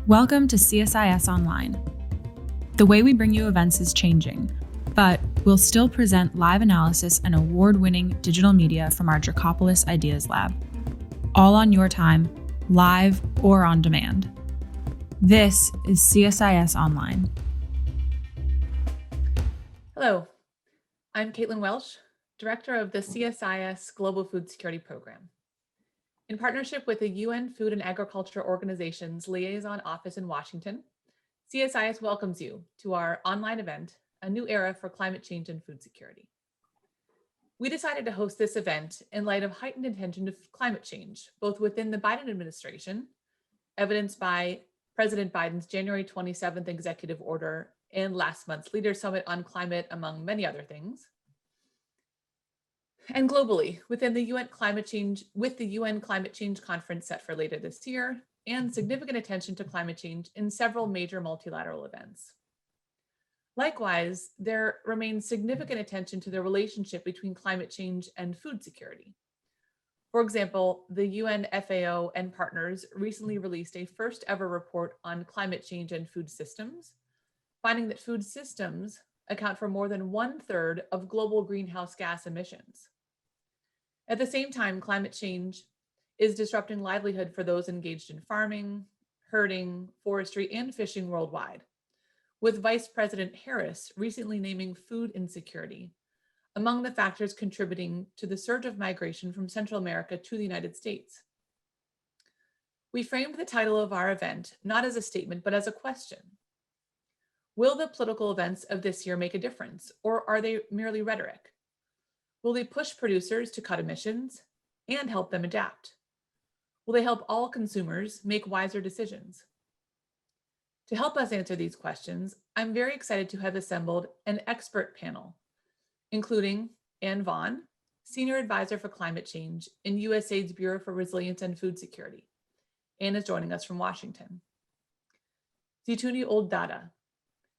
Welcome to CSIS Online. The way we bring you events is changing, but we'll still present live analysis and award-winning digital media from our Dracopolis Ideas Lab, all on your time, live or on demand. This is CSIS Online. Hello, I'm Caitlin Welsh, Director of the CSIS Global Food Security Program. In partnership with the UN Food and Agriculture Organization's Liaison Office in Washington, CSIS welcomes you to our online event, A New Era for Climate Change and Food Security. We decided to host this event in light of heightened attention to climate change, both within the Biden administration, evidenced by President Biden's January 27th executive order and last month's Leaders Summit on Climate, among many other things, and globally within the UN climate change, with the UN Climate Change Conference set for later this year, and significant attention to climate change in several major multilateral events. Likewise, there remains significant attention to the relationship between climate change and food security. For example, the UN FAO and partners recently released a first ever report on climate change and food systems, finding that food systems account for more than 1/3 of global greenhouse gas emissions. At the same time, climate change is disrupting livelihood for those engaged in farming, herding, forestry, and fishing worldwide, with Vice President Harris recently naming food insecurity among the factors contributing to the surge of migration from Central America to the United States. We framed the title of our event not as a statement, but as a question. Will the political events of this year make a difference, or are they merely rhetoric? Will they push producers to cut emissions and help them adapt? Will they help all consumers make wiser decisions? To help us answer these questions, I'm very excited to have assembled an expert panel, including Anne Vaughn, Senior Advisor for Climate Change in USAID's Bureau for Resilience and Food Security. Anne is joining us from Washington. Zituni Old-Dada,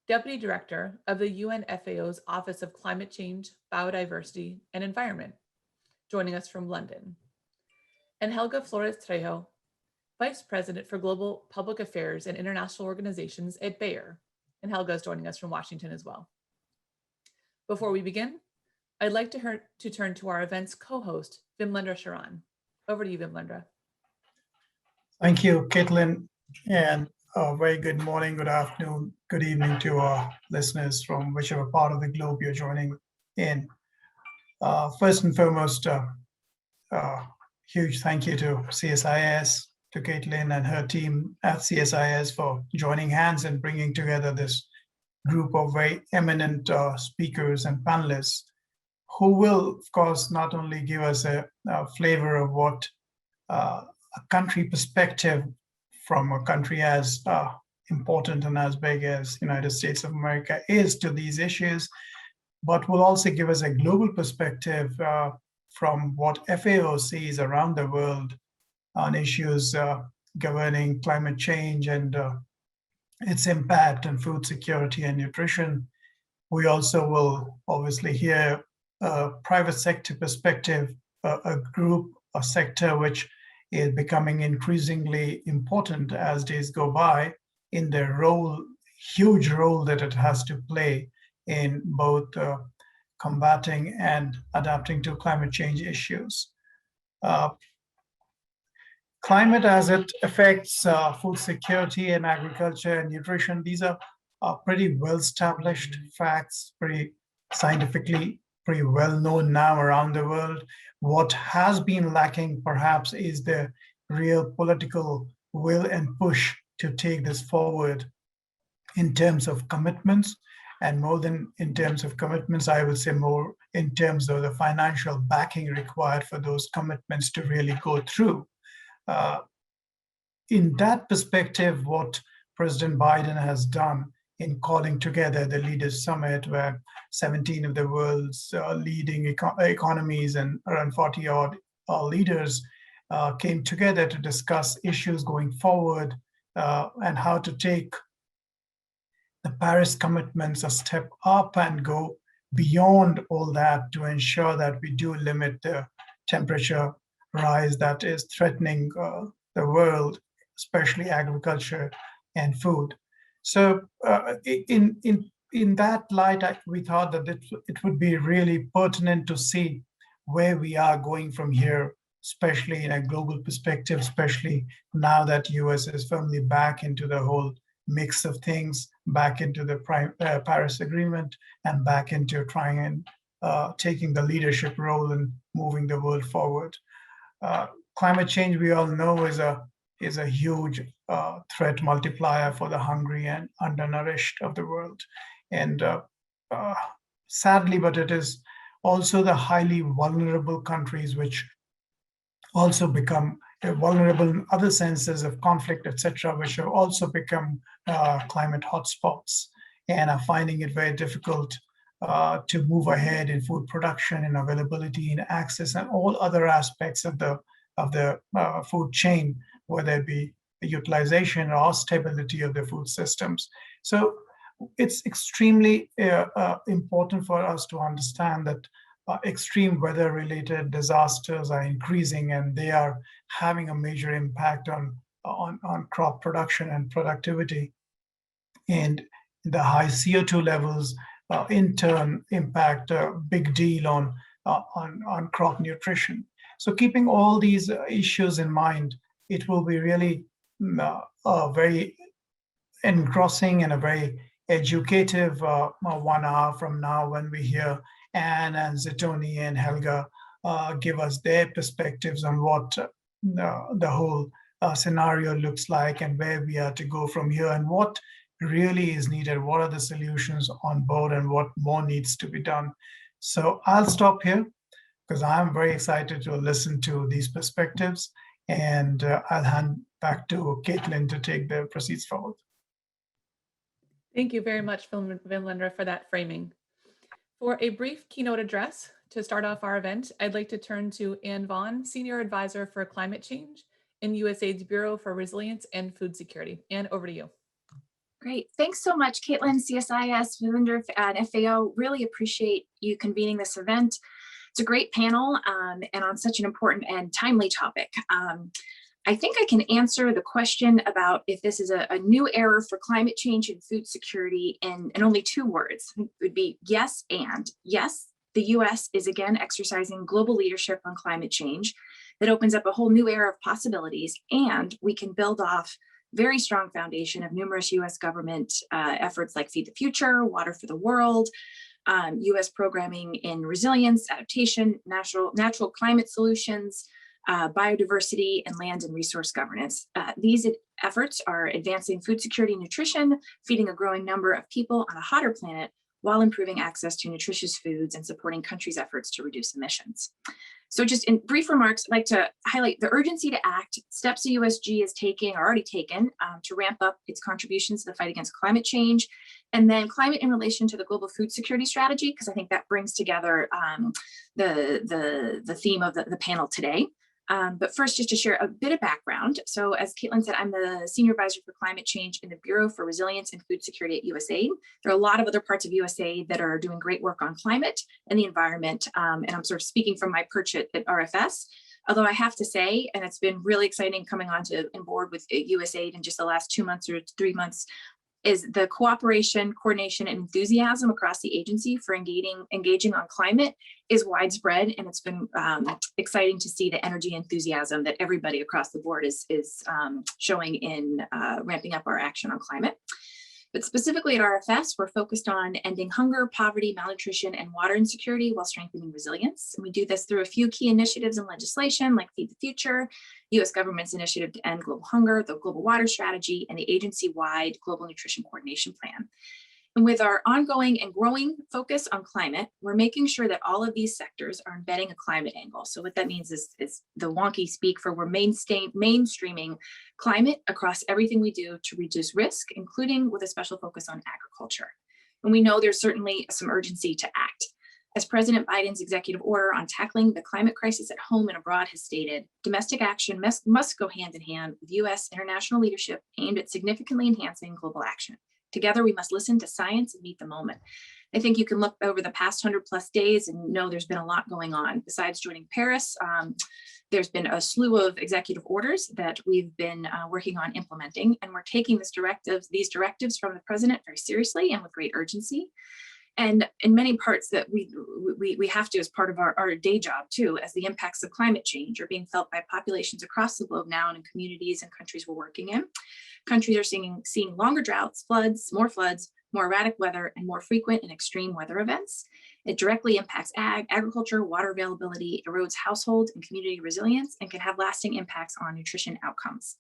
Deputy Director of the UN FAO's Office of Climate Change, Biodiversity, and Environment, joining us from London. And Helga Flores Trejo, Vice President for Global Public Affairs and International Organizations at Bayer. And Helga is joining us from Washington as well. Before we begin, I'd like to turn to our event's co-host, Vimlendra Sharan. Over to you, Vimlendra. Thank you, Caitlin, and a very good morning, good afternoon, good evening to our listeners from whichever part of the globe you're joining in. First and foremost, huge thank you to CSIS, to Caitlin and her team at CSIS for joining hands and bringing together this group of very eminent speakers and panelists who will, of course, not only give us a flavor of what a country perspective from a country as important and as big as United States of America is to these issues, but will also give us a global perspective from what FAO sees around the world on issues governing climate change and its impact on food security and nutrition. We also will obviously hear a private sector perspective, a group, a sector which is becoming increasingly important as days go by in the huge role that it has to play in both combating and adapting to climate change issues. Climate as it affects food security and agriculture and nutrition, these are pretty well-established facts, pretty scientifically, pretty well known now around the world. What has been lacking perhaps is the real political will and push to take this forward in terms of commitments, and more than in terms of commitments, I would say more in terms of the financial backing required for those commitments to really go through. In that perspective, what President Biden has done in calling together the Leaders Summit, where 17 of the world's leading economies and around 40 odd leaders came together to discuss issues going forward and how to take the Paris commitments a step up and go beyond all that to ensure that we do limit the temperature rise that is threatening the world, especially agriculture, and food. So in that light, we thought that it would be really pertinent to see where we are going from here, especially in a global perspective, especially now that US is firmly back into the whole mix of things, back into the Paris Agreement, and back into trying and taking the leadership role in moving the world forward. Climate change, we all know, is a huge threat multiplier for the hungry and undernourished of the world. And sadly, but it is also the highly vulnerable countries which also become vulnerable in other senses of conflict, etc., which have also become climate hotspots and are finding it very difficult to move ahead in food production and availability and access and all other aspects of the food chain, whether it be the utilization or stability of the food systems. So it's extremely important for us to understand that extreme weather-related disasters are increasing, and they are having a major impact on crop production and productivity. And the high CO2 levels in turn impact a big deal on crop nutrition. So keeping all these issues in mind, it will be really very engrossing and a very educative 1 hour from now when we hear Anne and Zetoni and Helga give us their perspectives on what the whole scenario looks like and where we are to go from here and what really is needed, what are the solutions on board and what more needs to be done. So I'll stop here because I'm very excited to listen to these perspectives, and I'll hand back to Caitlin to take the proceeds forward. Thank you very much, Vinlendra, for that framing. For a brief keynote address to start off our event, I'd like to turn to Anne Vaughn, Senior Advisor for Climate Change in USAID's Bureau for Resilience and Food Security. Anne, over to you. Great. Thanks so much, Caitlin, CSIS, Vinlendra, and FAO. Really appreciate you convening this event. It's a great panel and on such an important and timely topic. I think I can answer the question about if this is a new era for climate change and food security in only 2 words. It would be yes and. Yes, the US is again exercising global leadership on climate change that opens up a whole new era of possibilities, and we can build off very strong foundation of numerous US government efforts like Feed the Future, Water for the World, US programming in resilience, adaptation, natural climate solutions, biodiversity, and land and resource governance. These efforts are advancing food security and nutrition, feeding a growing number of people on a hotter planet while improving access to nutritious foods and supporting countries' efforts to reduce emissions. So just in brief remarks, I'd like to highlight the urgency to act, steps the USG is taking, or already taken, to ramp up its contributions to the fight against climate change, and then climate in relation to the global food security strategy, because I think that brings together the theme of the panel today. But first, just to share a bit of background. So as Caitlin said, I'm the Senior Advisor for Climate Change in the Bureau for Resilience and Food Security at USAID. There are a lot of other parts of USAID that are doing great work on climate and the environment. And I'm sort of speaking from my perch at RFS. Although I have to say, and it's been really exciting coming on board with USAID in just the last 2 months or 3 months, is the cooperation, coordination, and enthusiasm across the agency for engaging on climate is widespread, and it's been exciting to see the energy and enthusiasm that everybody across the board is showing in ramping up our action on climate. But specifically at RFS, we're focused on ending hunger, poverty, malnutrition, and water insecurity while strengthening resilience. And we do this through a few key initiatives and legislation like Feed the Future, US government's initiative to end global hunger, the Global Water Strategy, and the agency-wide Global Nutrition Coordination Plan. And with our ongoing and growing focus on climate, we're making sure that all of these sectors are embedding a climate angle. So what that means is the wonky speak for we're mainstreaming climate across everything we do to reduce risk, including with a special focus on agriculture. And we know there's certainly some urgency to act. As President Biden's executive order on tackling the climate crisis at home and abroad has stated, domestic action must go hand in hand with US international leadership aimed at significantly enhancing global action. Together, we must listen to science and meet the moment. I think you can look over the past 100+ days and know there's been a lot going on. Besides joining Paris, there's been a slew of executive orders that we've been working on implementing, and we're taking these directives from the president very seriously and with great urgency. And in many parts that we have to as part of our day job too, as the impacts of climate change are being felt by populations across the globe now and in communities and countries we're working in. Countries are seeing longer droughts, more erratic weather, and more frequent and extreme weather events. It directly impacts agriculture, water availability, erodes household and community resilience, and can have lasting impacts on nutrition outcomes.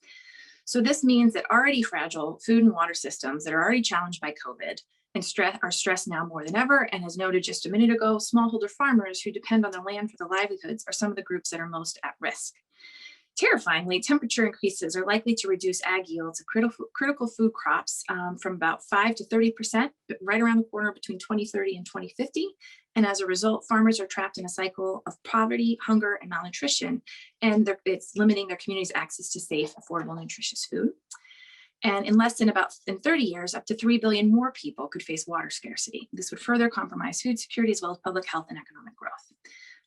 So this means that already fragile food and water systems that are already challenged by COVID and are stressed now more than ever. And as noted just a minute ago, smallholder farmers who depend on their land for their livelihoods are some of the groups that are most at risk. Terrifyingly, temperature increases are likely to reduce ag yields of critical food crops from about 5 to 30%, but right around the corner between 2030 and 2050. And as a result, farmers are trapped in a cycle of poverty, hunger, and malnutrition, and it's limiting their community's access to safe, affordable, nutritious food. And in less than 30 years, up to 3 billion more people could face water scarcity. This would further compromise food security as well as public health and economic growth.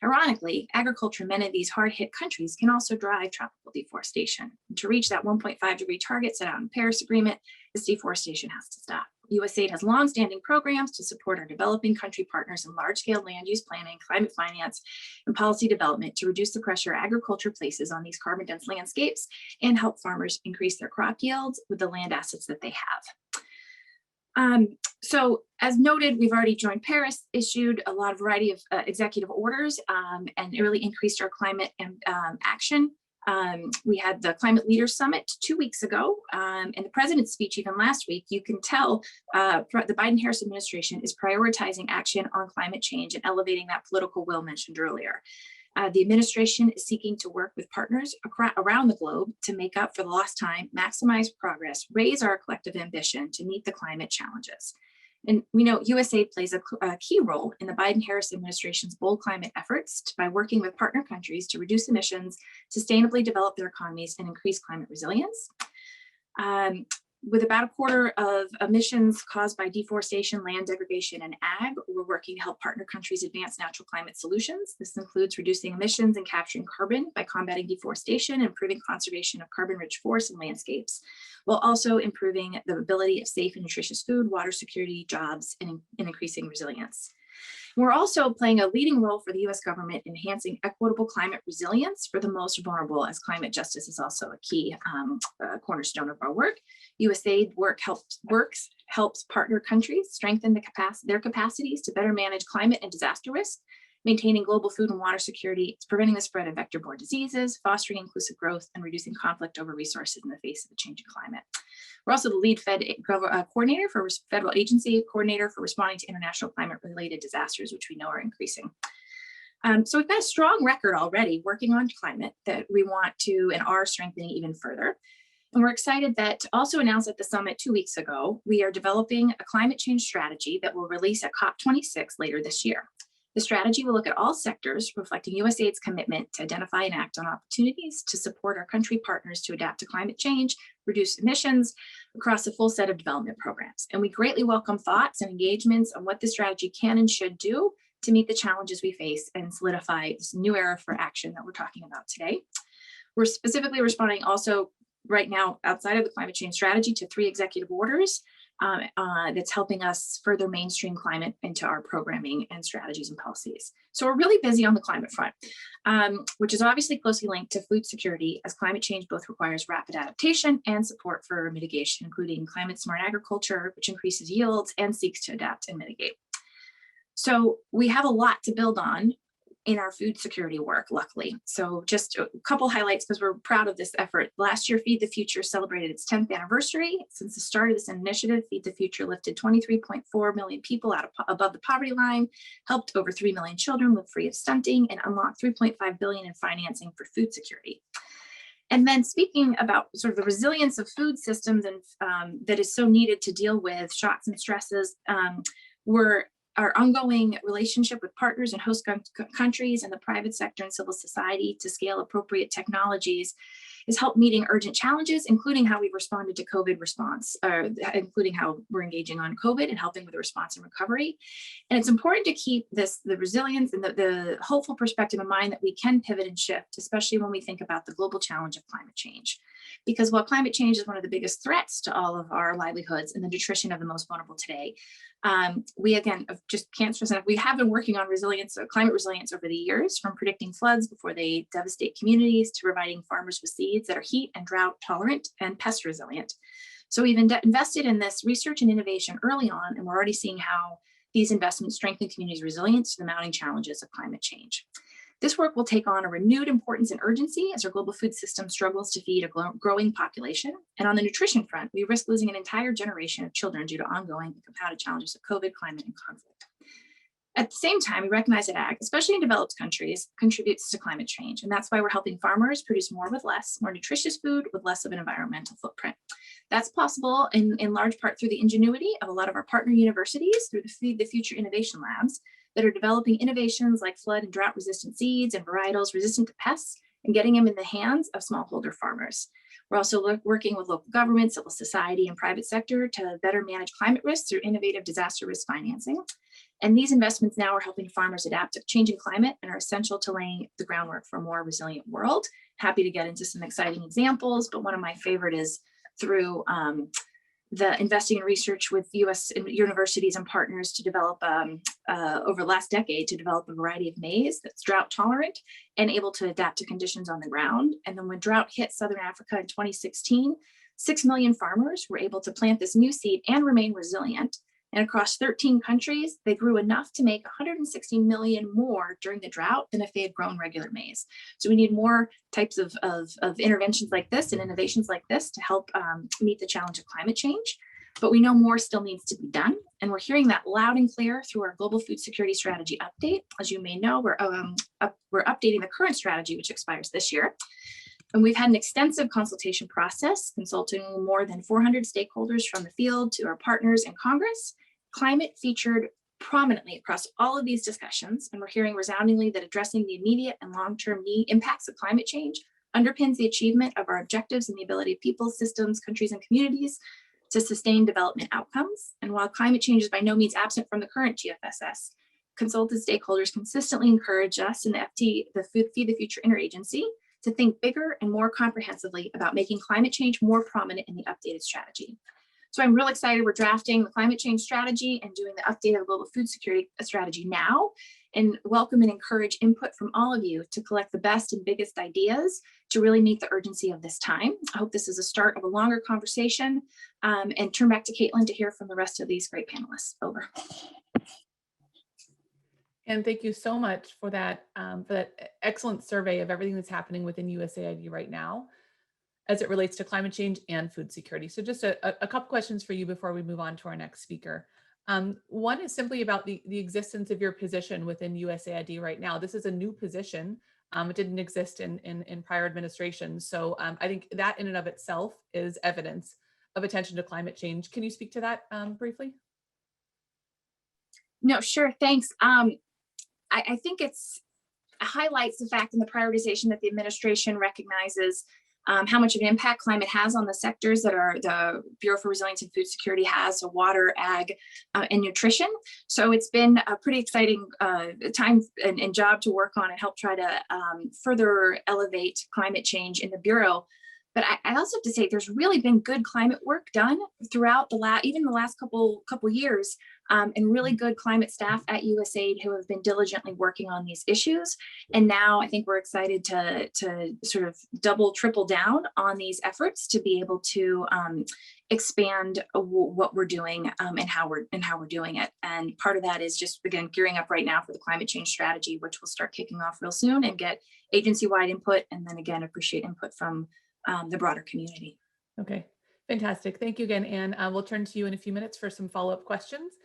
Ironically, agriculture in many of these hard-hit countries can also drive tropical deforestation. And to reach that 1.5-degree target set out in the Paris Agreement, this deforestation has to stop. USAID has longstanding programs to support our developing country partners in large-scale land use planning, climate finance, and policy development to reduce the pressure agriculture places on these carbon-dense landscapes and help farmers increase their crop yields with the land assets that they have. So as noted, we've already joined Paris, issued a variety of executive orders, and it really increased our climate action. We had the Climate Leaders Summit 2 weeks ago, and the president's speech even last week. You can tell the Biden-Harris administration is prioritizing action on climate change and elevating that political will mentioned earlier. The administration is seeking to work with partners around the globe to make up for the lost time, maximize progress, raise our collective ambition to meet the climate challenges. And we know USAID plays a key role in the Biden-Harris administration's bold climate efforts by working with partner countries to reduce emissions, sustainably develop their economies, and increase climate resilience. With about a quarter of emissions caused by deforestation, land degradation, and ag, we're working to help partner countries advance natural climate solutions. This includes reducing emissions and capturing carbon by combating deforestation, improving conservation of carbon-rich forests and landscapes, while also improving the ability of safe and nutritious food, water security, jobs, and increasing resilience. We're also playing a leading role for the US government in enhancing equitable climate resilience for the most vulnerable, as climate justice is also a key cornerstone of our work. USAID helps partner countries strengthen their capacities to better manage climate and disaster risk, maintaining global food and water security, preventing the spread of vector-borne diseases, fostering inclusive growth, and reducing conflict over resources in the face of a changing climate. We're also the lead federal agency coordinator for responding to international climate-related disasters, which we know are increasing. So we've got a strong record already working on climate that we want to and are strengthening even further. And we're excited that also announced at the summit 2 weeks ago, we are developing a climate change strategy that will release at COP26 later this year. The strategy will look at all sectors, reflecting USAID's commitment to identify and act on opportunities to support our country partners to adapt to climate change, reduce emissions across a full set of development programs. And we greatly welcome thoughts and engagements on what the strategy can and should do to meet the challenges we face and solidify this new era for action that we're talking about today. We're specifically responding also right now outside of the climate change strategy to 3 executive orders that's helping us further mainstream climate into our programming and strategies and policies. So we're really busy on the climate front, which is obviously closely linked to food security, as climate change both requires rapid adaptation and support for mitigation, including climate smart agriculture, which increases yields and seeks to adapt and mitigate. So we have a lot to build on in our food security work, luckily. So just a couple highlights because we're proud of this effort. Last year, Feed the Future celebrated its 10th anniversary. Since the start of this initiative, Feed the Future lifted 23.4 million people above the poverty line, helped over 3 million children live free of stunting, and unlocked $3.5 billion in financing for food security. And then speaking about sort of the resilience of food systems and that is so needed to deal with shocks and stresses, our ongoing relationship with partners and host countries and the private sector and civil society to scale appropriate technologies is help meeting urgent challenges, including how we've responded to COVID response, including how we're engaging on COVID and helping with the response and recovery. And it's important to keep the resilience and the hopeful perspective in mind that we can pivot and shift, especially when we think about the global challenge of climate change. Because while climate change is one of the biggest threats to all of our livelihoods and the nutrition of the most vulnerable today, we again just can't stress enough, we have been working on resilience, climate resilience over the years, from predicting floods before they devastate communities to providing farmers with seeds that are heat and drought tolerant and pest resilient. So we've invested in this research and innovation early on, and we're already seeing how these investments strengthen communities' resilience to the mounting challenges of climate change. This work will take on a renewed importance and urgency as our global food system struggles to feed a growing population. And on the nutrition front, we risk losing an entire generation of children due to ongoing and compounded challenges of COVID, climate, and conflict. At the same time, we recognize that ag, especially in developed countries, contributes to climate change. And that's why we're helping farmers produce more with less, more nutritious food with less of an environmental footprint. That's possible in large part through the ingenuity of a lot of our partner universities, through the Feed the Future Innovation Labs, that are developing innovations like flood and drought resistant seeds and varietals resistant to pests and getting them in the hands of smallholder farmers. We're also working with local government, civil society, and private sector to better manage climate risks through innovative disaster risk financing. And these investments now are helping farmers adapt to changing climate and are essential to laying the groundwork for a more resilient world. Happy to get into some exciting examples, but one of my favorite is through the investing in research with US universities and partners to develop, over the last decade, to develop a variety of maize that's drought tolerant and able to adapt to conditions on the ground. And then when drought hit Southern Africa in 2016, 6 million farmers were able to plant this new seed and remain resilient. And across 13 countries, they grew enough to make 160 million more during the drought than if they had grown regular maize. So we need more types of interventions like this and innovations like this to help meet the challenge of climate change. But we know more still needs to be done. And we're hearing that loud and clear through our Global Food Security Strategy update. As you may know, we're updating the current strategy, which expires this year. And we've had an extensive consultation process, consulting more than 400 stakeholders from the field to our partners in Congress. Climate featured prominently across all of these discussions, and we're hearing resoundingly that addressing the immediate and long-term impacts of climate change underpins the achievement of our objectives and the ability of people, systems, countries, and communities to sustain development outcomes. And while climate change is by no means absent from the current GFSS, consulted stakeholders consistently encourage us in the Feed the Future Interagency to think bigger and more comprehensively about making climate change more prominent in the updated strategy. So I'm real excited we're drafting the climate change strategy and doing the update of the global food security strategy now, and welcome and encourage input from all of you to collect the best and biggest ideas to really meet the urgency of this time. I hope this is a start of a longer conversation, and turn back to Caitlin to hear from the rest of these great panelists. Over. And thank you so much for that excellent survey of everything that's happening within USAID right now as it relates to climate change and food security. So just a couple questions for you before we move on to our next speaker. One is simply about the existence of your position within USAID right now. This is a new position. It didn't exist in prior administrations. So I think that in and of itself is evidence of attention to climate change. Can you speak to that briefly? No, sure, thanks. I think it highlights the fact in the prioritization that the administration recognizes how much of an impact climate has on the sectors that are the Bureau for Resilience and Food Security has, so water, ag, and nutrition. So it's been a pretty exciting time and job to work on and help try to further elevate climate change in the Bureau. But I also have to say there's really been good climate work done throughout even the last couple years, and really good climate staff at USAID who have been diligently working on these issues. And now I think we're excited to sort of triple down on these efforts to be able to expand what we're doing and how we're doing it. And part of that is just, again, gearing up right now for the climate change strategy, which will start kicking off real soon, and get agency-wide input, and then again appreciate input from the broader community. Okay, fantastic. Thank you again, Anne. We'll turn to you in a few minutes for some follow-up questions.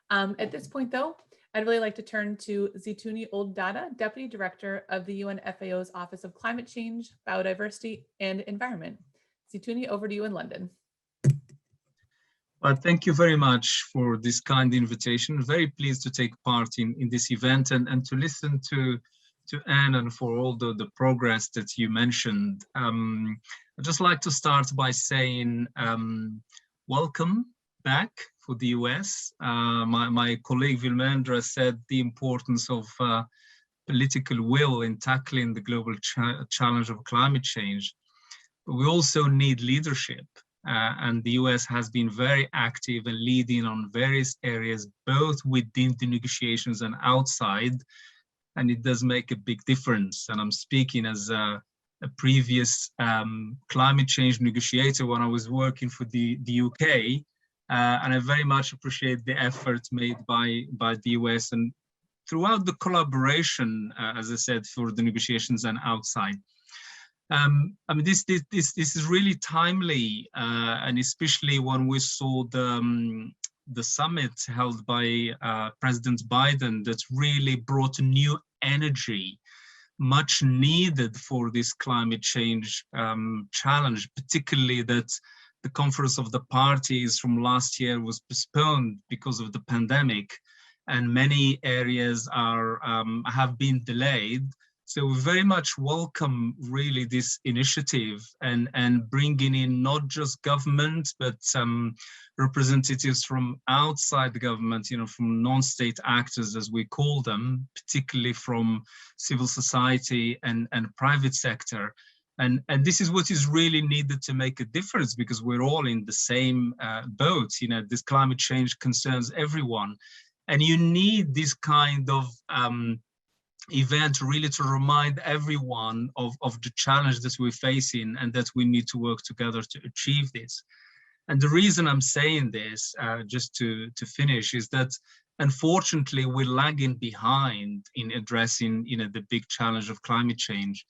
At this point, though, I'd really like to turn to Zituni Old-Dada, Deputy Director of the UN FAO's Office of Climate Change, Biodiversity, and Environment. Zituni, over to you in London. Well, thank you very much for this kind invitation. Very pleased to take part in this event and to listen to Anne and for all the progress that you mentioned. I'd just like to start by saying welcome back for the US. My colleague Vilmendra said the importance of political will in tackling the global challenge of climate change. But we also need leadership. And the US has been very active and leading on various areas, both within the negotiations and outside. And it does make a big difference. And I'm speaking as a previous climate change negotiator when I was working for the UK. And I very much appreciate the efforts made by the US and throughout the collaboration, as I said, for the negotiations and outside. I mean, this is really timely, and especially when we saw the summit held by President Biden that really brought new energy, much needed for this climate change challenge, particularly that the Conference of the Parties from last year was postponed because of the pandemic, and many areas have been delayed. So we very much welcome really this initiative and bringing in not just government, but representatives from outside the government, you know, from non-state actors, as we call them, particularly from civil society and private sector. And this is what is really needed to make a difference, because we're all in the same boat. You know, this climate change concerns everyone. And you need this kind of event really to remind everyone of the challenge that we're facing and that we need to work together to achieve this. And the reason I'm saying this, just to finish, is that unfortunately we're lagging behind in addressing, you know, the big challenge of climate change.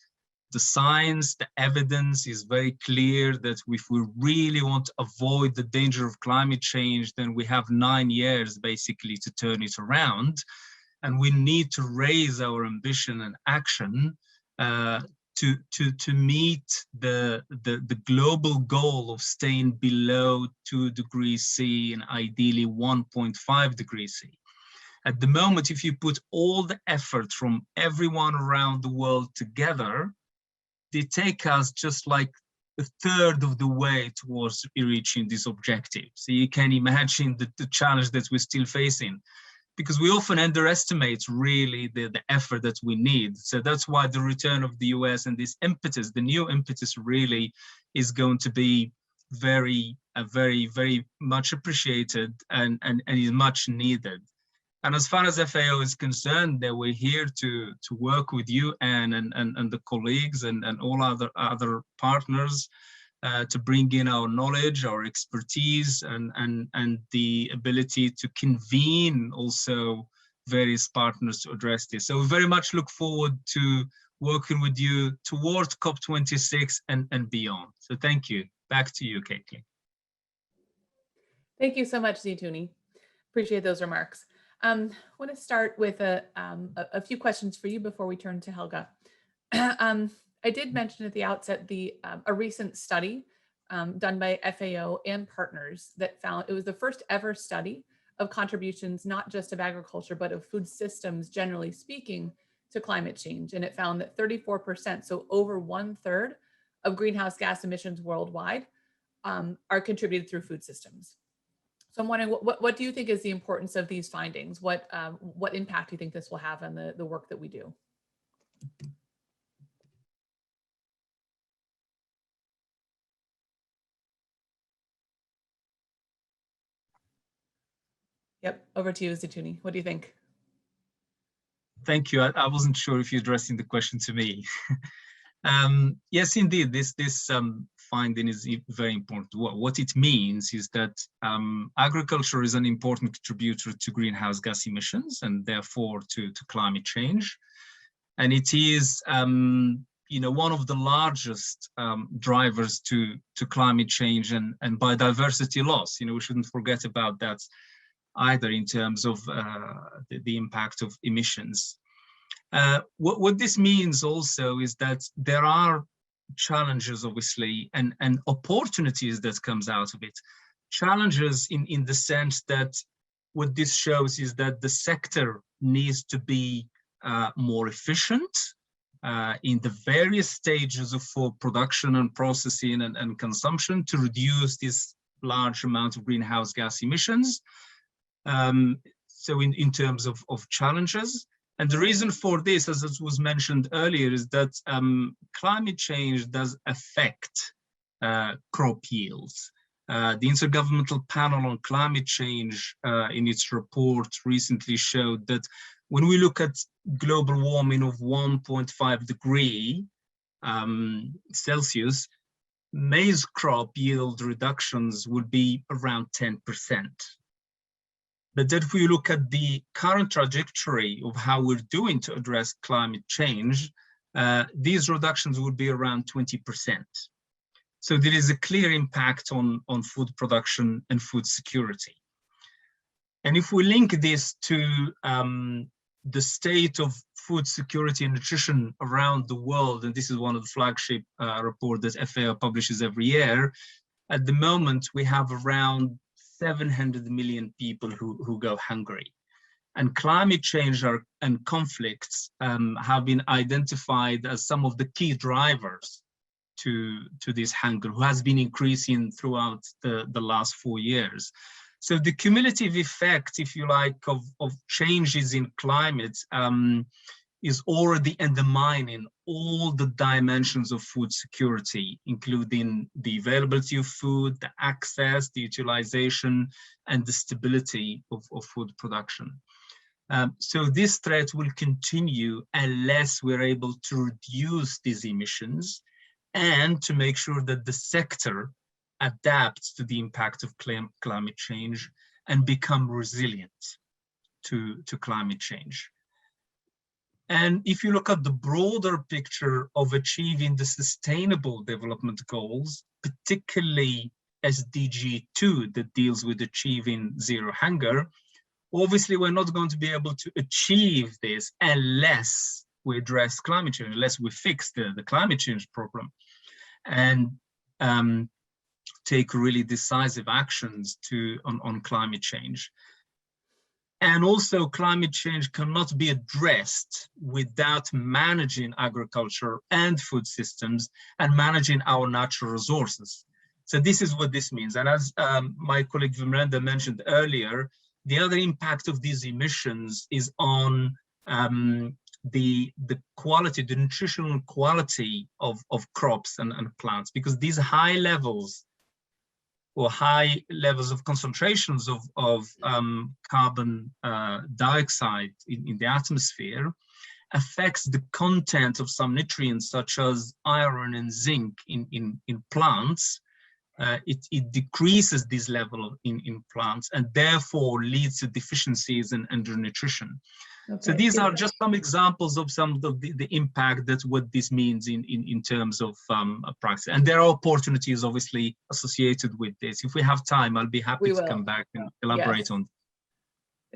The science, the evidence is very clear that if we really want to avoid the danger of climate change, then we have 9 years basically to turn it around. And we need to raise our ambition and action to meet the global goal of staying below 2 degrees C and ideally 1.5 degrees C. At the moment, if you put all the effort from everyone around the world together, they take us just like a third of the way towards reaching this objective. So you can imagine the challenge that we're still facing, because we often underestimate really the effort that we need. So that's why the return of the US and this impetus, the new impetus, really is going to be very much appreciated and is much needed. And as far as FAO is concerned, that we're here to work with you and the colleagues and all other partners to bring in our knowledge, our expertise, and the ability to convene also various partners to address this. So we very much look forward to working with you towards COP26 and beyond. So thank you. Back to you, Caitlin. Thank you so much, Zitouni. Appreciate those remarks. I want to start with a few questions for you before we turn to Helga. I did mention at the outset a recent study done by FAO and partners that found it was the first ever study of contributions, not just of agriculture, but of food systems, generally speaking, to climate change. And it found that 34%, so over 1/3 of greenhouse gas emissions worldwide are contributed through food systems. So I'm wondering, what do you think is the importance of these findings? What impact do you think this will have on the work that we do? Yep, over to you, Zitouni. What do you think? Thank you. I wasn't sure if you're addressing the question to me. Yes, indeed, this finding is very important. What it means is that agriculture is an important contributor to greenhouse gas emissions and therefore to climate change. And it is one of the largest drivers to climate change and biodiversity loss. We shouldn't forget about that either in terms of the impact of emissions. What this means also is that there are challenges, obviously, and opportunities that comes out of it. Challenges in the sense that what this shows is that the sector needs to be more efficient in the various stages of production and processing and consumption to reduce this large amount of greenhouse gas emissions. So in terms of challenges. And the reason for this, as it was mentioned earlier, is that climate change does affect crop yields. The Intergovernmental Panel on Climate Change in its report recently showed that when we look at global warming of 1.5 degree Celsius, maize crop yield reductions would be around 10%. But if we look at the current trajectory of how we're doing to address climate change, these reductions would be around 20%. So there is a clear impact on food production and food security. And if we link this to the state of food security and nutrition around the world, and this is one of the flagship reports that FAO publishes every year, at the moment we have around 700 million people who go hungry. And climate change and conflicts have been identified as some of the key drivers to this hunger, who has been increasing throughout the last 4 years. So the cumulative effect, if you like, of changes in climate is already undermining all the dimensions of food security, including the availability of food, the access, the utilization, and the stability of food production. So this threat will continue unless we're able to reduce these emissions and to make sure that the sector adapts to the impact of climate change and become resilient to climate change. And if you look at the broader picture of achieving the Sustainable Development Goals, particularly SDG 2 that deals with achieving zero hunger, obviously we're not going to be able to achieve this unless we address climate change, unless we fix the climate change problem and take really decisive actions on climate change. And also climate change cannot be addressed without managing agriculture and food systems and managing our natural resources. So this is what this means. And as my colleague Vimerenda mentioned earlier, the other impact of these emissions is on the quality, the nutritional quality of crops and plants, because these high levels or high levels of concentrations of carbon dioxide in the atmosphere affects the content of some nutrients such as iron and zinc in plants. It decreases this level in plants and therefore leads to deficiencies and undernutrition. Okay. So these are just some examples of some of the impact that what this means in terms of practice. And there are opportunities obviously associated with this. If we have time, I'll be happy to come back and elaborate on.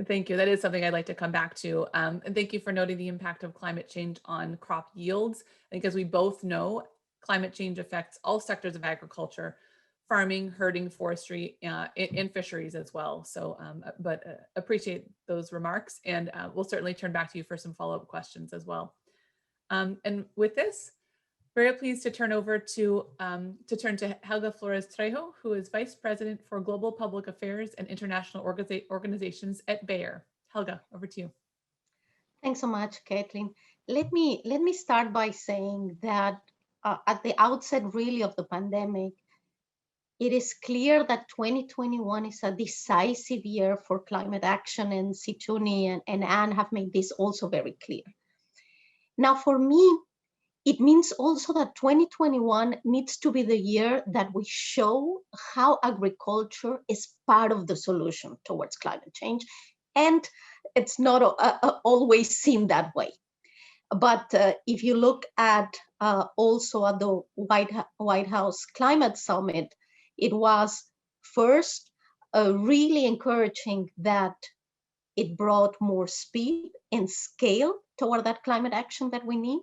Thank you. That is something I'd like to come back to. And thank you for noting the impact of climate change on crop yields. I think as we both know, climate change affects all sectors of agriculture, farming, herding, forestry, and fisheries as well. So, appreciate those remarks, and we'll certainly turn back to you for some follow-up questions as well. And with this, very pleased to turn to Helga Flores Trejo, who is Vice President for Global Public Affairs and International Organizations at Bayer. Helga, over to you. Thanks so much, Caitlin. Let me start by saying that at the outset, really, of the pandemic, it is clear that 2021 is a decisive year for climate action, and Situni and Anne have made this also very clear. Now, for me, it means also that 2021 needs to be the year that we show how agriculture is part of the solution towards climate change. And it's not always seen that way. But if you look at also at the White House Climate Summit, it was first really encouraging that it brought more speed and scale toward that climate action that we need.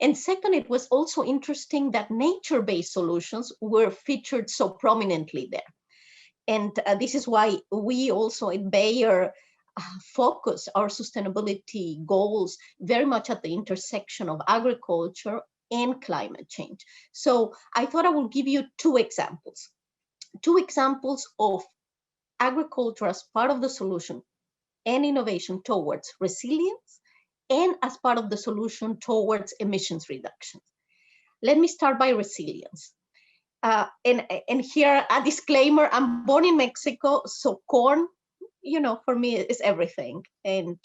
And second, it was also interesting that nature-based solutions were featured so prominently there. And this is why we also at Bayer focus our sustainability goals very much at the intersection of agriculture and climate change. So I thought I will give you two examples of agriculture as part of the solution and innovation towards resilience, and as part of the solution towards emissions reduction. Let me start by resilience. And here a disclaimer, I'm born in Mexico, so corn, for me is everything. And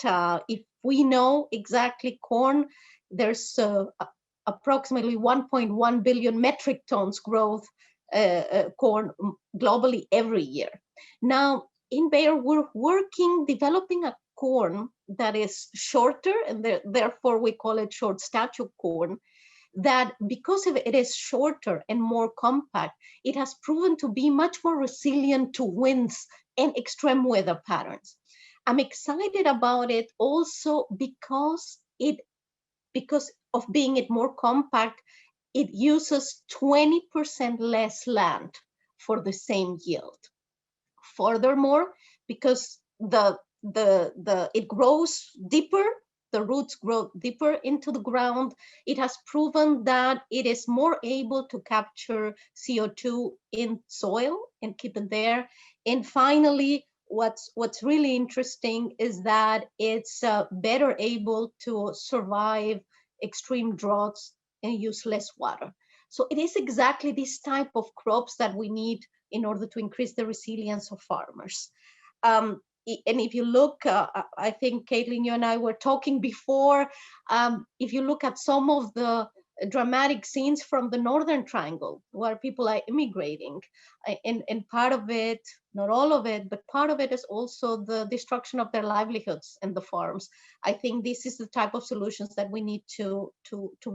if we know exactly corn, there's approximately 1.1 billion metric tons growth corn globally every year. Now, in Bayer, we're developing a corn that is shorter, and therefore we call it short stature corn, that because it is shorter and more compact, it has proven to be much more resilient to winds and extreme weather patterns. I'm excited about it also because of being it more compact, it uses 20% less land for the same yield. Furthermore, because it grows deeper, the roots grow deeper into the ground, it has proven that it is more able to capture CO2 in soil and keep it there. And finally, what's really interesting is that it's better able to survive extreme droughts and use less water. So it is exactly this type of crops that we need in order to increase the resilience of farmers. And if you look, I think, Caitlin, you and I were talking before, if you look at some of the dramatic scenes from the Northern Triangle, where people are immigrating, and part of it, not all of it, but part of it is also the destruction of their livelihoods and the farms. I think this is the type of solutions that we need to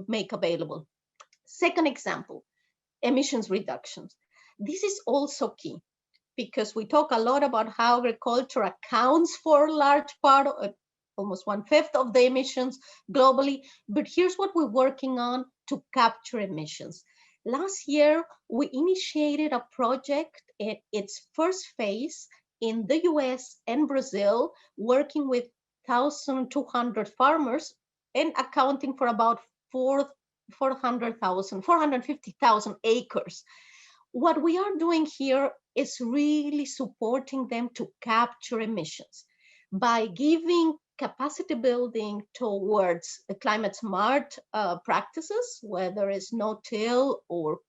make available. Second example, emissions reductions. This is also key, because we talk a lot about how agriculture accounts for a large part, almost 1/5 of the emissions globally. But here's what we're working on to capture emissions. Last year, we initiated a project at its first phase in the US and Brazil, working with 1,200 farmers and accounting for about 450,000 acres. What we are doing here is really supporting them to capture emissions by giving capacity building towards the climate smart practices, whether it's no-till or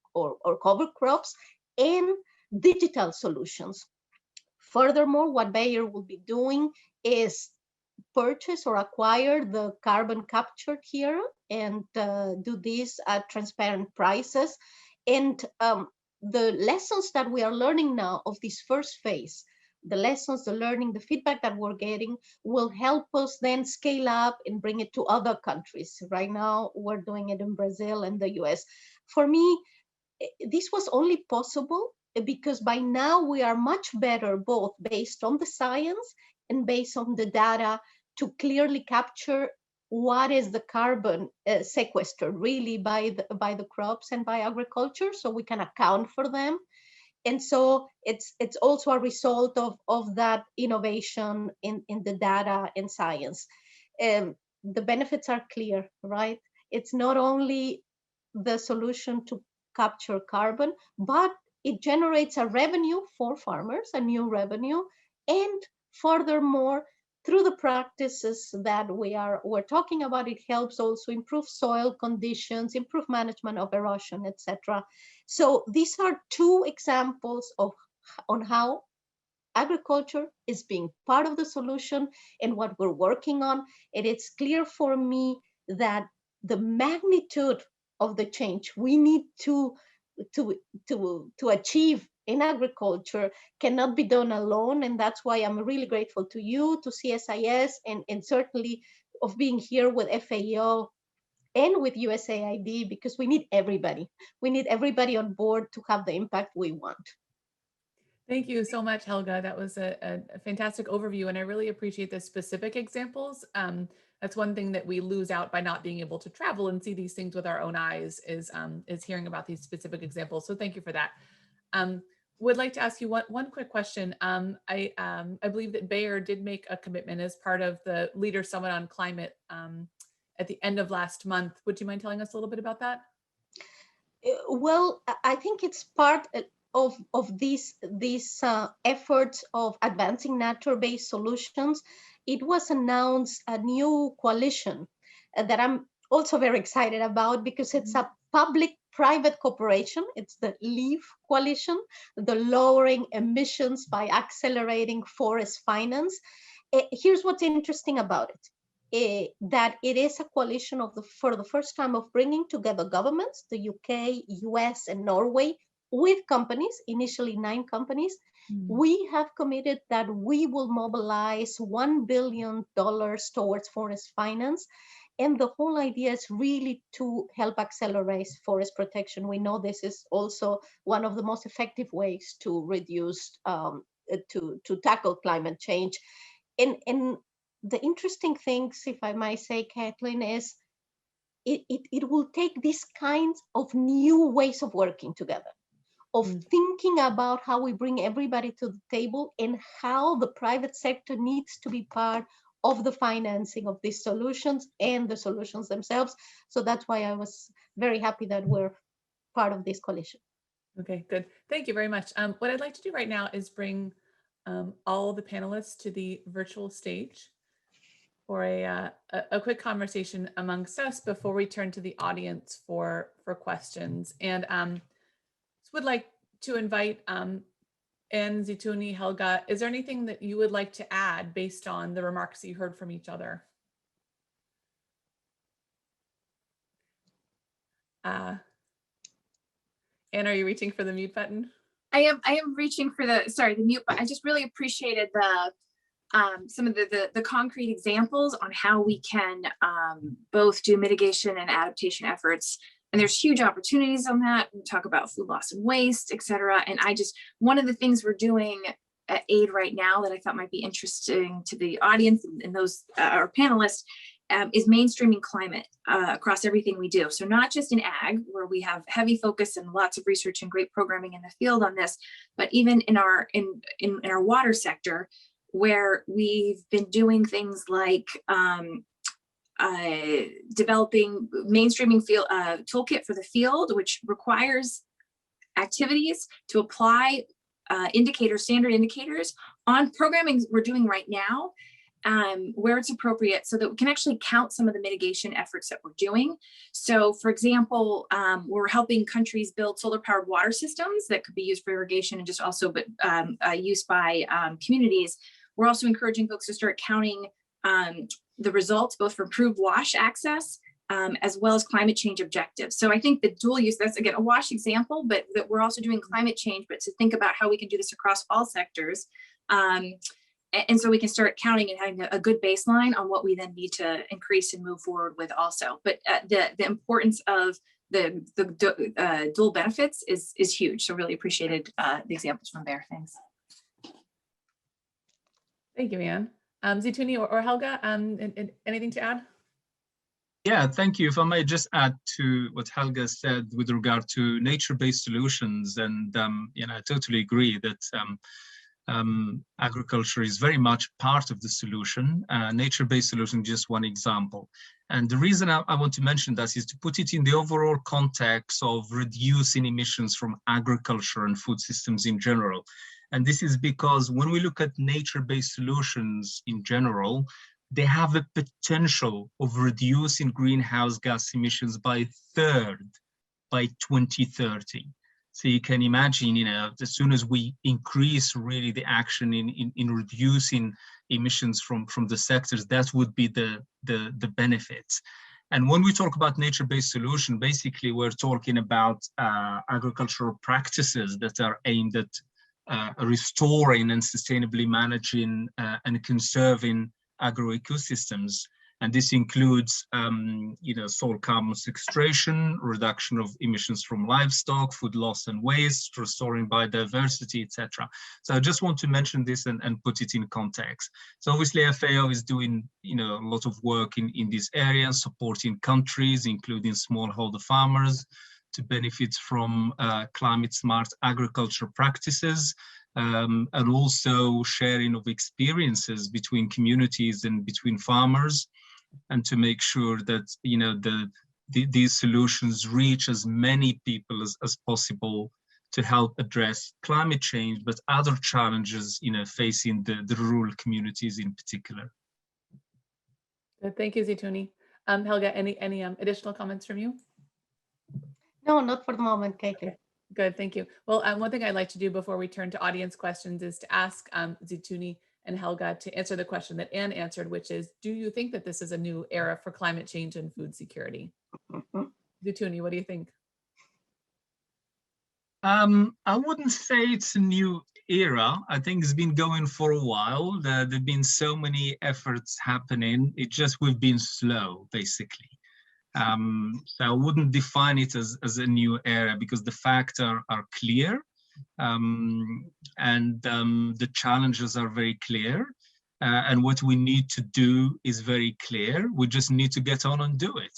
cover crops, and digital solutions. Furthermore, what Bayer will be doing is purchase or acquire the carbon captured here and do this at transparent prices. And the lessons that we are learning now of this first phase, the lessons, the learning, the feedback that we're getting will help us then scale up and bring it to other countries. Right now, we're doing it in Brazil and the US. For me, this was only possible because by now we are much better, both based on the science and based on the data, to clearly capture what is the carbon sequestered really by the crops and by agriculture, so we can account for them. And so it's also a result of that innovation in the data and science. The benefits are clear, right? It's not only the solution to capture carbon, but it generates a revenue for farmers, a new revenue, and furthermore, through the practices that we're talking about, it helps also improve soil conditions, improve management of erosion, etc. So these are two examples on how agriculture is being part of the solution and what we're working on. And it's clear for me that the magnitude of the change we need to achieve in agriculture cannot be done alone. And that's why I'm really grateful to you, to CSIS, and certainly of being here with FAO and with USAID, because we need everybody. We need everybody on board to have the impact we want. Thank you so much, Helga. That was a fantastic overview, and I really appreciate the specific examples. That's one thing that we lose out by not being able to travel and see these things with our own eyes is hearing about these specific examples. So thank you for that. would like to ask you one quick question. I believe that Bayer did make a commitment as part of the Leader Summit on Climate at the end of last month. Would you mind telling us a little bit about that? Well, I think it's part of these efforts of advancing nature-based solutions. It was announced a new coalition that I'm also very excited about, because it's a public-private cooperation. It's the LEAF coalition, the Lowering Emissions by Accelerating Forest Finance. Here's what's interesting about it. That it is a coalition for the first time of bringing together governments, the UK, US, and Norway, with companies, initially 9 companies. We have committed that we will mobilize $1 billion towards forest finance. And the whole idea is really to help accelerate forest protection. We know this is also one of the most effective ways to reduce, to tackle climate change. And the interesting things, if I might say, Kathleen, is it will take these kinds of new ways of working together, of thinking about how we bring everybody to the table and how the private sector needs to be part of the financing of these solutions and the solutions themselves. So that's why I was very happy that we're part of this coalition. Okay, good. Thank you very much. What I'd like to do right now is bring all the panelists to the virtual stage for a quick conversation amongst us before we turn to the audience for questions. And would like to invite Anne, Zituni, Helga, is there anything that you would like to add based on the remarks that you heard from each other? Anne, are you reaching for the mute button? I am reaching for the mute button. I just really appreciated some of the concrete examples on how we can both do mitigation and adaptation efforts. And there's huge opportunities on that. We talk about food loss and waste, et cetera. And one of the things we're doing at AID right now that I thought might be interesting to the audience and those our panelists is mainstreaming climate across everything we do. So not just in ag, where we have heavy focus and lots of research and great programming in the field on this, but even in our water sector, where we've been doing things like developing mainstreaming field toolkit for the field, which requires activities to apply standard indicators on programming we're doing right now, where it's appropriate, so that we can actually count some of the mitigation efforts that we're doing. So for example, we're helping countries build solar powered water systems that could be used for irrigation and just also used by communities. We're also encouraging folks to start counting the results, both for improved wash access, as well as climate change objectives. So I think the dual use, that's again a wash example, but that we're also doing climate change, but to think about how we can do this across all sectors. And so we can start counting and having a good baseline on what we then need to increase and move forward with also. But the importance of the dual benefits is huge. So really appreciated the examples from there. Thanks. Thank you, Anne. Zituni or Helga, anything to add? Yeah, thank you. If I may just add to what Helga said with regard to nature-based solutions, and I totally agree that agriculture is very much part of the solution. Nature-based solution, just one example. And the reason I want to mention that is to put it in the overall context of reducing emissions from agriculture and food systems in general. And this is because when we look at nature-based solutions in general, they have a potential of reducing greenhouse gas emissions by a third by 2030. So you can imagine, as soon as we increase really the action in reducing emissions from the sectors, that would be the benefits. And when we talk about nature-based solution, basically we're talking about agricultural practices that are aimed at restoring and sustainably managing and conserving agroecosystems. And this includes, soil carbon sequestration, reduction of emissions from livestock, food loss and waste, restoring biodiversity, etc. So I just want to mention this and put it in context. So obviously FAO is doing, a lot of work in these areas, supporting countries, including smallholder farmers, to benefit from climate smart agriculture practices, and also sharing of experiences between communities and between farmers, and to make sure that, you know, these solutions reach as many people as possible to help address climate change, but other challenges, you know, facing the rural communities in particular. Good. Thank you, Zitouni. Helga, any additional comments from you? No, not for the moment, Caitlin. Okay. Good, thank you. Well, one thing I'd like to do before we turn to audience questions is to ask Zitouni and Helga to answer the question that Anne answered, which is, do you think that this is a new era for climate change and food security? Zitouni, what do you think? I wouldn't say it's a new era. I think it's been going for a while. There've been so many efforts happening. It just, we've been slow, basically. So I wouldn't define it as a new era, because the facts are clear, and the challenges are very clear. And what we need to do is very clear. We just need to get on and do it.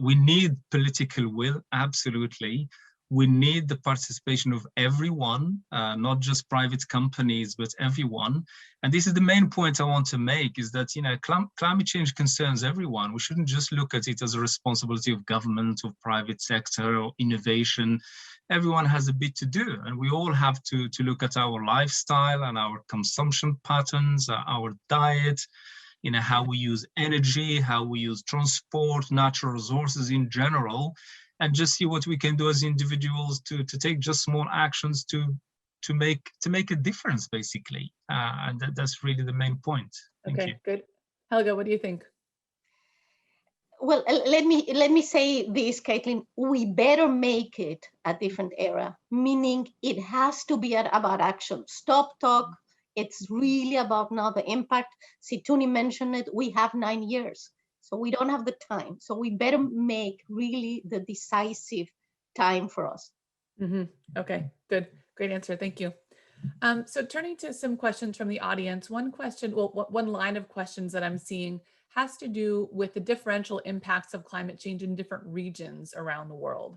We need political will, absolutely. We need the participation of everyone, not just private companies, but everyone. And this is the main point I want to make, is that, you know, climate change concerns everyone. We shouldn't just look at it as a responsibility of government or private sector or innovation. Everyone has a bit to do, and we all have to look at our lifestyle and our consumption patterns, our diet, you know, how we use energy, how we use transport, natural resources in general, and just see what we can do as individuals to take just small actions to make a difference, basically. And that's really the main point. Thank you. Good. Helga, what do you think? Well, let me say this, Caitlin. We better make it a different era, meaning it has to be about action. Stop talk. It's really about now the impact. Zitouni mentioned it. We have 9 years. So we don't have the time. So we better make really the decisive time for us. Okay, good. Great answer. Thank you. So turning to some questions from the audience, one line of questions that I'm seeing has to do with the differential impacts of climate change in different regions around the world.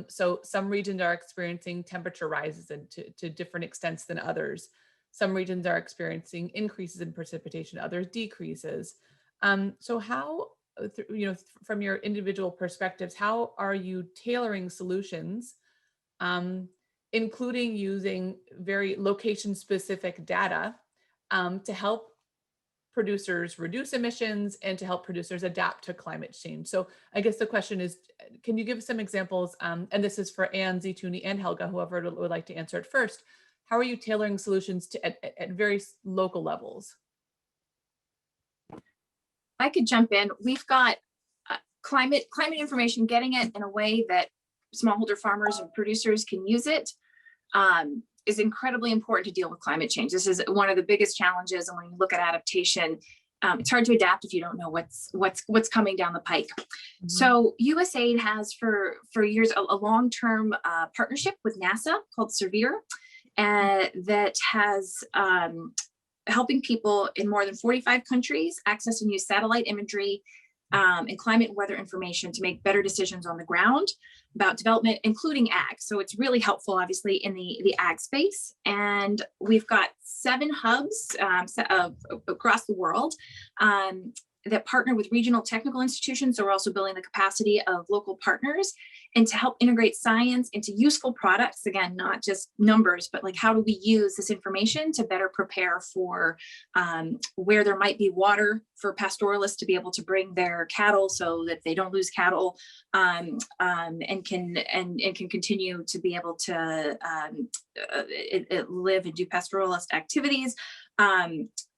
So some regions are experiencing temperature rises to different extents than others. Some regions are experiencing increases in precipitation, others decreases. So how, you know, from your individual perspectives, how are you tailoring solutions, including using very location-specific data to help producers reduce emissions and to help producers adapt to climate change? So I guess the question is, can you give some examples? And this is for Anne, Zitouni, and Helga, whoever would like to answer it first. How are you tailoring solutions at very local levels? I could jump in. We've got climate information, getting it in a way that smallholder farmers and producers can use it is incredibly important to deal with climate change. This is one of the biggest challenges. And when you look at adaptation, it's hard to adapt if you don't know what's coming down the pike. So USAID has for years a long-term partnership with NASA called Severe, that has helping people in more than 45 countries access and use satellite imagery and climate and weather information to make better decisions on the ground about development, including ag. So it's really helpful, obviously, in the ag space. And we've got 7 hubs across the world that partner with regional technical institutions. So we're also building the capacity of local partners and to help integrate science into useful products. Again, not just numbers, but like, how do we use this information to better prepare for where there might be water for pastoralists to be able to bring their cattle so that they don't lose cattle, and can continue to be able to live and do pastoralist activities.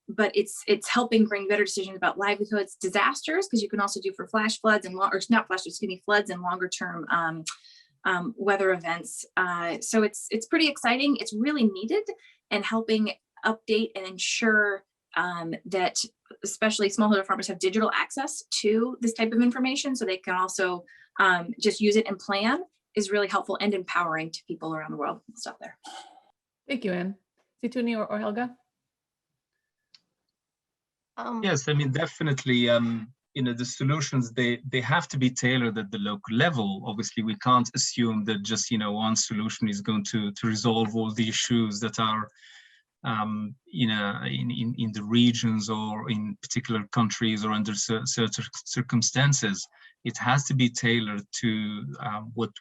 But it's helping bring better decisions about livelihoods, disasters, because you can also do for flash floods and floods and longer term weather events. So it's pretty exciting. It's really needed, and helping update and ensure that especially smallholder farmers have digital access to this type of information, so they can also just use it and plan, is really helpful and empowering to people around the world. I'll stop there. Thank you, Anne. Zitouni or Helga? Yes, I mean, definitely, the solutions, they have to be tailored at the local level. Obviously, we can't assume that just, one solution is going to resolve all the issues that are, in the regions or in particular countries or under certain circumstances. It has to be tailored to what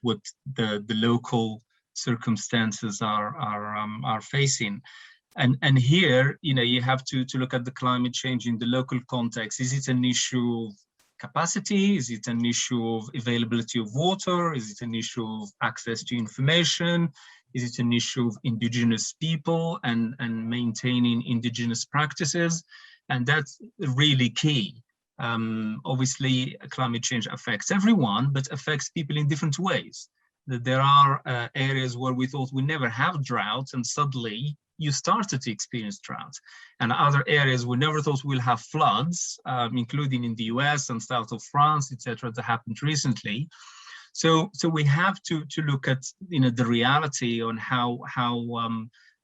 the local circumstances are facing. And here, you have to look at the climate change in the local context. Is it an issue of capacity? Is it an issue of availability of water? Is it an issue of access to information? Is it an issue of indigenous people and maintaining indigenous practices? And that's really key. Obviously, climate change affects everyone, but affects people in different ways. There are areas where we thought we never have droughts, and suddenly you started to experience droughts. And other areas we never thought we'll have floods, including in the US and south of France, etc., that happened recently. So we have to look at the reality on how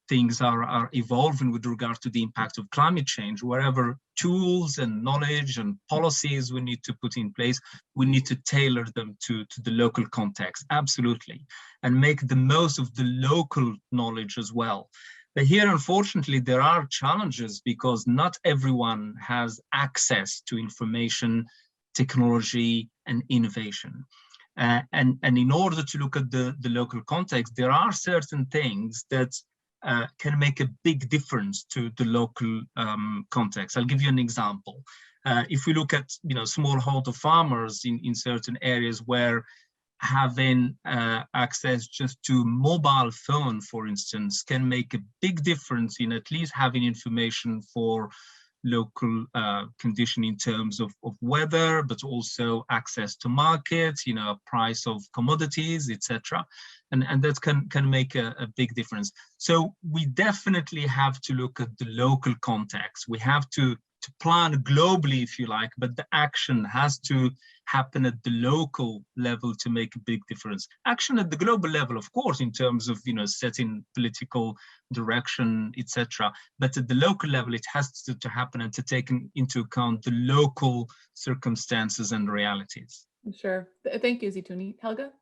things are evolving with regard to the impact of climate change. Wherever tools and knowledge and policies we need to put in place, we need to tailor them to the local context, absolutely, and make the most of the local knowledge as well. But here, unfortunately, there are challenges because not everyone has access to information, technology, and innovation. And in order to look at the local context, there are certain things that can make a big difference to the local context. I'll give you an example. If we look at smallholder farmers in certain areas where having access just to mobile phone, for instance, can make a big difference in at least having information for local condition in terms of weather, but also access to markets, price of commodities, etc. And that can make a big difference. So we definitely have to look at the local context. We have to plan globally, if you like, but the action has to happen at the local level to make a big difference. Action at the global level, of course, in terms of setting political direction, etc. But at the local level, it has to happen and to take into account the local circumstances and realities. Sure. Thank you, Zitouni. Helga?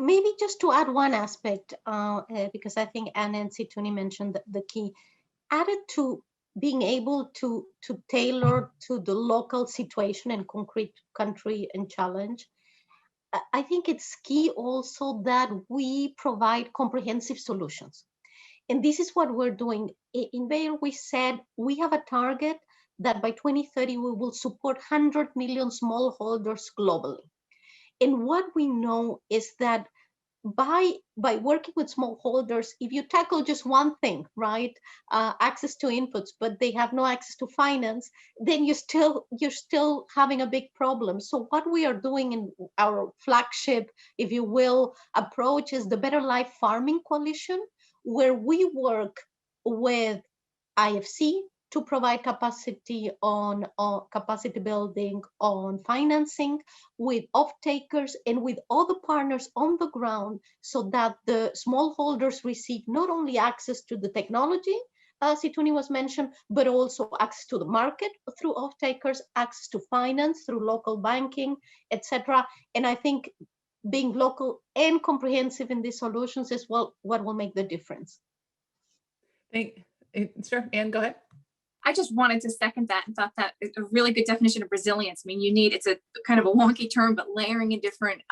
Maybe just to add one aspect, because I think Anna and Zitouni mentioned the key, added to being able to tailor to the local situation and concrete country and challenge. I think it's key also that we provide comprehensive solutions. And this is what we're doing. In Bayer, we said we have a target that by 2030, we will support 100 million smallholders globally. And what we know is that by working with smallholders, if you tackle just one thing, right, access to inputs, but they have no access to finance, then you're still having a big problem. So what we are doing in our flagship, if you will, approach is the Better Life Farming Coalition, where we work with IFC to provide capacity on capacity building, on financing, with off-takers and with other partners on the ground, so that the smallholders receive not only access to the technology, as Zitouni was mentioned, but also access to the market through off-takers, access to finance through local banking, etc. And I think being local and comprehensive in these solutions is what will make the difference. Sure, Anne, go ahead. I just wanted to second that and thought that is a really good definition of resilience. I mean, it's a kind of a wonky term, but layering in different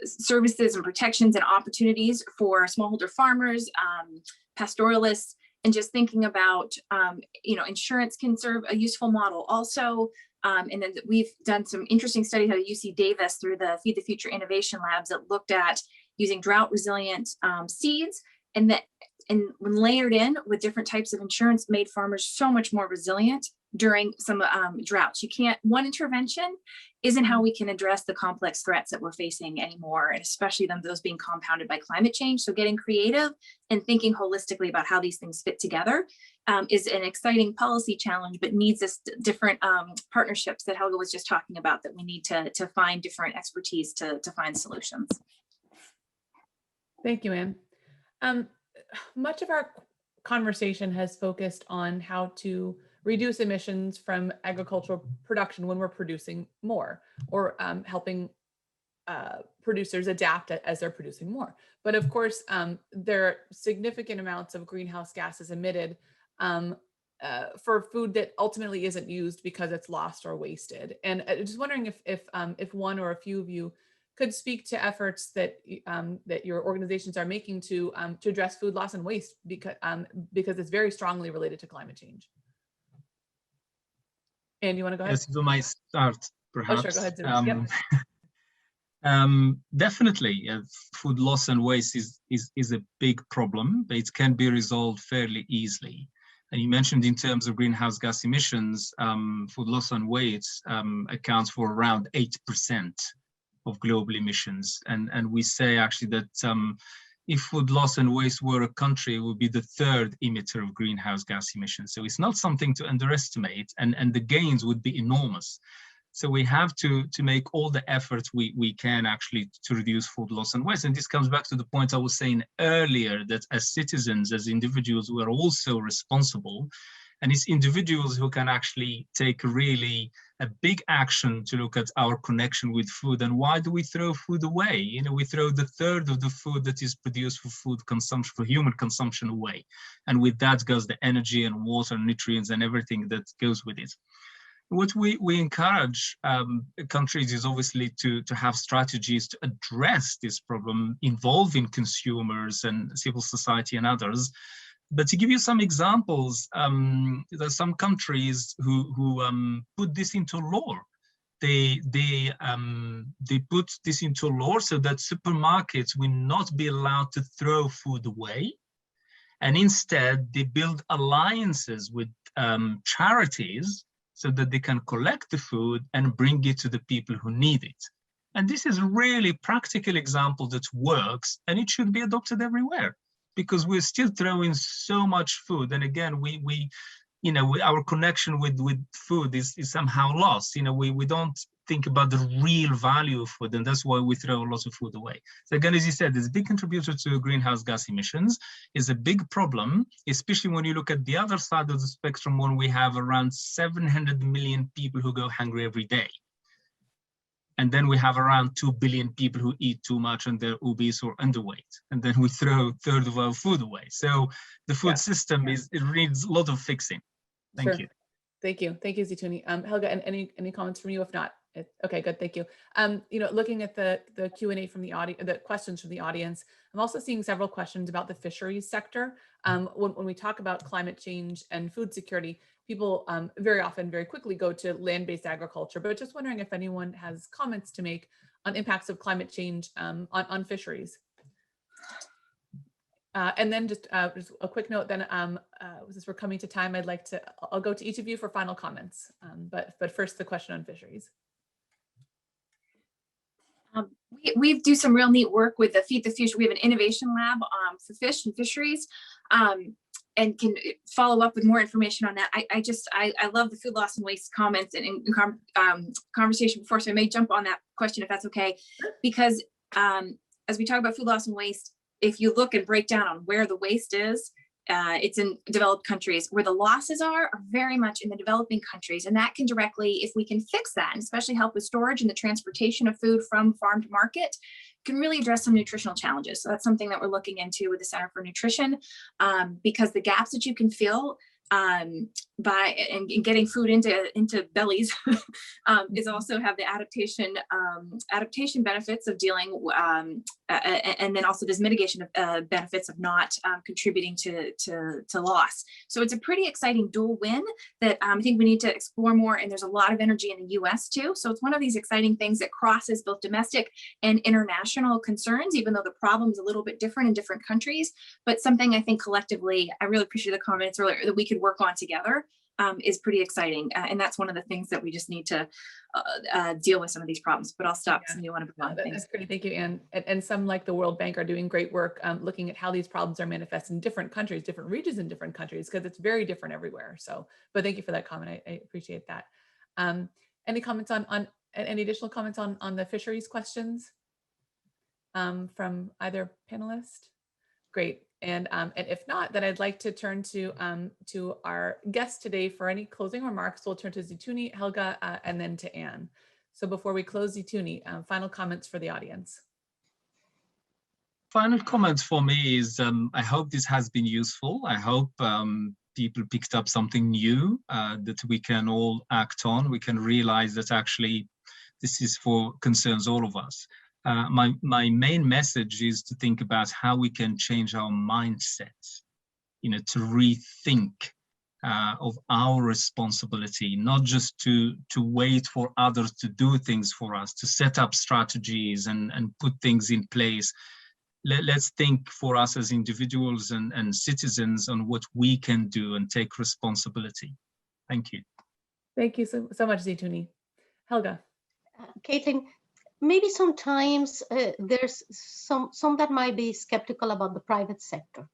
services and protections and opportunities for smallholder farmers, pastoralists, and just thinking about, insurance can serve a useful model also. And then we've done some interesting studies at UC Davis through the Feed the Future Innovation Labs that looked at using drought resilient seeds, and when layered in with different types of insurance, made farmers so much more resilient during some droughts. One intervention isn't how we can address the complex threats that we're facing anymore, and especially those being compounded by climate change. So getting creative and thinking holistically about how these things fit together is an exciting policy challenge, but needs this different partnerships that Helga was just talking about, that we need to find different expertise to find solutions. Thank you, Anne. Much of our conversation has focused on how to reduce emissions from agricultural production when we're producing more, or helping producers adapt as they're producing more. But of course, there are significant amounts of greenhouse gases emitted for food that ultimately isn't used because it's lost or wasted. And I'm just wondering if one or a few of you could speak to efforts that that your organizations are making to address food loss and waste, because it's very strongly related to climate change. And you want to go ahead? Yes, so might start perhaps. Oh, sure, go ahead, Zumi. Definitely, food loss and waste is a big problem, but it can be resolved fairly easily. And you mentioned in terms of greenhouse gas emissions, food loss and waste accounts for around 8% of global emissions. And we say actually that if food loss and waste were a country, it would be the third emitter of greenhouse gas emissions. So it's not something to underestimate, and the gains would be enormous. So we have to make all the efforts we can actually to reduce food loss and waste. And this comes back to the point I was saying earlier, that as citizens, as individuals, we are also responsible. And it's individuals who can actually take really a big action to look at our connection with food. And why do we throw food away? You know, we throw the third of the food that is produced for food consumption, for human consumption, away. And with that goes the energy and water, nutrients, and everything that goes with it. What we encourage countries is obviously to have strategies to address this problem involving consumers and civil society and others. But to give you some examples, there are some countries who put this into law. They put this into law so that supermarkets will not be allowed to throw food away. And instead, they build alliances with charities so that they can collect the food and bring it to the people who need it. And this is a really practical example that works, and it should be adopted everywhere, because we're still throwing so much food. And again, our connection with food is somehow lost. You know, we don't think about the real value of food, and that's why we throw a lot of food away. So again, as you said, it's a big contributor to greenhouse gas emissions. It's a big problem, especially when you look at the other side of the spectrum, when we have around 700 million people who go hungry every day. And then we have around 2 billion people who eat too much and they're obese or underweight. And then we throw a third of our food away. So the food system it needs a lot of fixing. Thank you. Thank you, Zituni. Helga, and any comments from you? If not, okay, good, thank you. Looking at the Q&A from the audience, the questions from the audience, I'm also seeing several questions about the fisheries sector. When we talk about climate change and food security, people very often, very quickly go to land-based agriculture, but just wondering if anyone has comments to make on impacts of climate change on fisheries. And then just a quick note, then since we're coming to time, I'll go to each of you for final comments. But first, the question on fisheries. We do some real neat work with the Feed the Future. We have an innovation lab for fish and fisheries, and can follow up with more information on that. I love the food loss and waste comments and conversation before, so I may jump on that question if that's okay, because as we talk about food loss and waste, if you look and break down on where the waste is, it's in developed countries. Where the losses are very much in the developing countries. And that can directly, if we can fix that, and especially help with storage and the transportation of food from farm to market, can really address some nutritional challenges. So that's something that we're looking into with the Center for Nutrition, because the gaps that you can fill by getting food into bellies is also have the adaptation benefits of dealing, and then also there's mitigation of benefits of not contributing to loss. So it's a pretty exciting dual win that I think we need to explore more, and there's a lot of energy in the US too. So it's one of these exciting things that crosses both domestic and international concerns, even though the problem is a little bit different in different countries, but something I think collectively, I really appreciate the comments earlier, that we could work on together is pretty exciting. And that's one of the things that we just need to deal with some of these problems. But I'll stop. Yeah. So you want to move on. That's great. Thank you, Anne. And some, like the World Bank, are doing great work looking at how these problems are manifest in different countries, different regions in different countries, because it's very different everywhere. So, but thank you for that comment. I appreciate that. Any comments on any additional comments on the fisheries questions from either panelist? Great. And if not, then I'd like to turn to our guest today for any closing remarks. We'll turn to Zituni, Helga, and then to Anne. So before we close, Zituni, final comments for the audience. Final comments for me is I hope this has been useful. I hope people picked up something new that we can all act on. We can realize that actually this is for concerns all of us. My main message is to think about how we can change our mindset, to rethink of our responsibility, not just to wait for others to do things for us, to set up strategies and put things in place. Let's think for us as individuals and citizens on what we can do and take responsibility. Thank you. Thank you so much, Zituni. Helga. Caitlin, maybe sometimes there's some that might be skeptical about the private sector.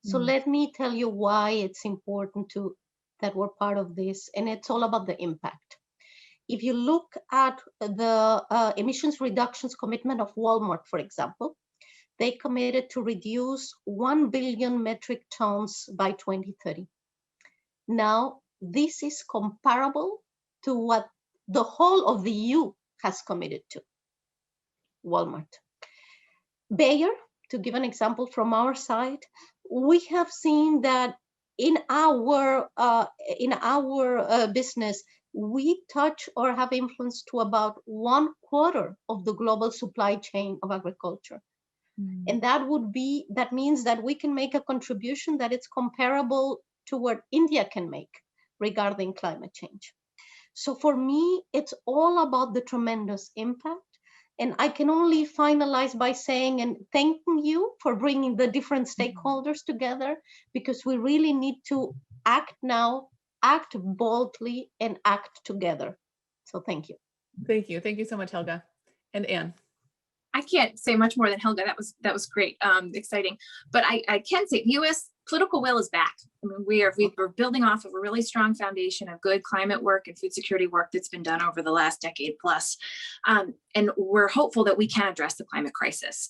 So let me tell you why it's important that we're part of this, and it's all about the impact. If you look at the emissions reductions commitment of Walmart, for example, they committed to reduce 1 billion metric tons by 2030. Now, this is comparable to what the whole of the EU has committed to, Walmart. Bayer, to give an example from our side, we have seen that in our business, we touch or have influence to about 1/4 of the global supply chain of agriculture. And that means that we can make a contribution that is comparable to what India can make regarding climate change. So for me, it's all about the tremendous impact. And I can only finalize by saying and thanking you for bringing the different stakeholders together, because we really need to act now, act boldly, and act together. So thank you. Thank you. Thank you so much, Helga. And Anne. I can't say much more than Helga. That was great, exciting. But I can say the U.S. political will is back. I mean, we're building off of a really strong foundation of good climate work and food security work that's been done over the last decade plus. And we're hopeful that we can address the climate crisis.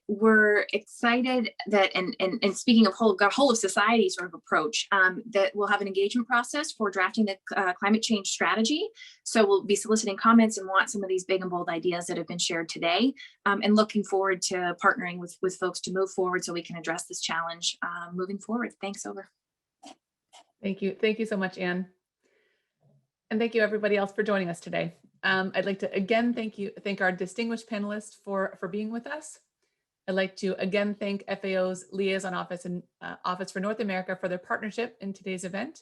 We're excited that, and speaking of whole of society sort of approach, that we'll have an engagement process for drafting the climate change strategy. So we'll be soliciting comments and want some of these big and bold ideas that have been shared today, and looking forward to partnering with folks to move forward so we can address this challenge moving forward. Thanks, over. Thank you. Thank you so much, Anne. And thank you everybody else for joining us today. I'd like to again thank our distinguished panelists for being with us. I'd like to again thank FAO's Liaison Office and Office for North America for their partnership in today's event.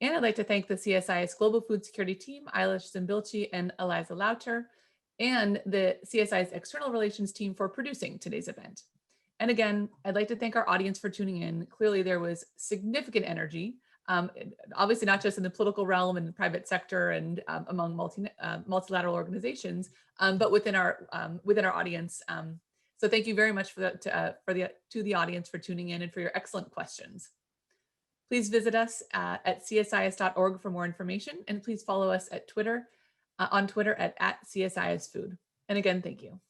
And I'd like to thank the CSIS Global Food Security Team, Eilish Zimbilci and Eliza Lauter, and the CSIS External Relations Team for producing today's event. And again, I'd like to thank our audience for tuning in. Clearly there was significant energy, obviously not just in the political realm and the private sector and among multilateral organizations, but within our audience. So thank you very much to the audience for tuning in and for your excellent questions. Please visit us at csis.org for more information, and please follow us at on Twitter at CSISFood. And again, thank you.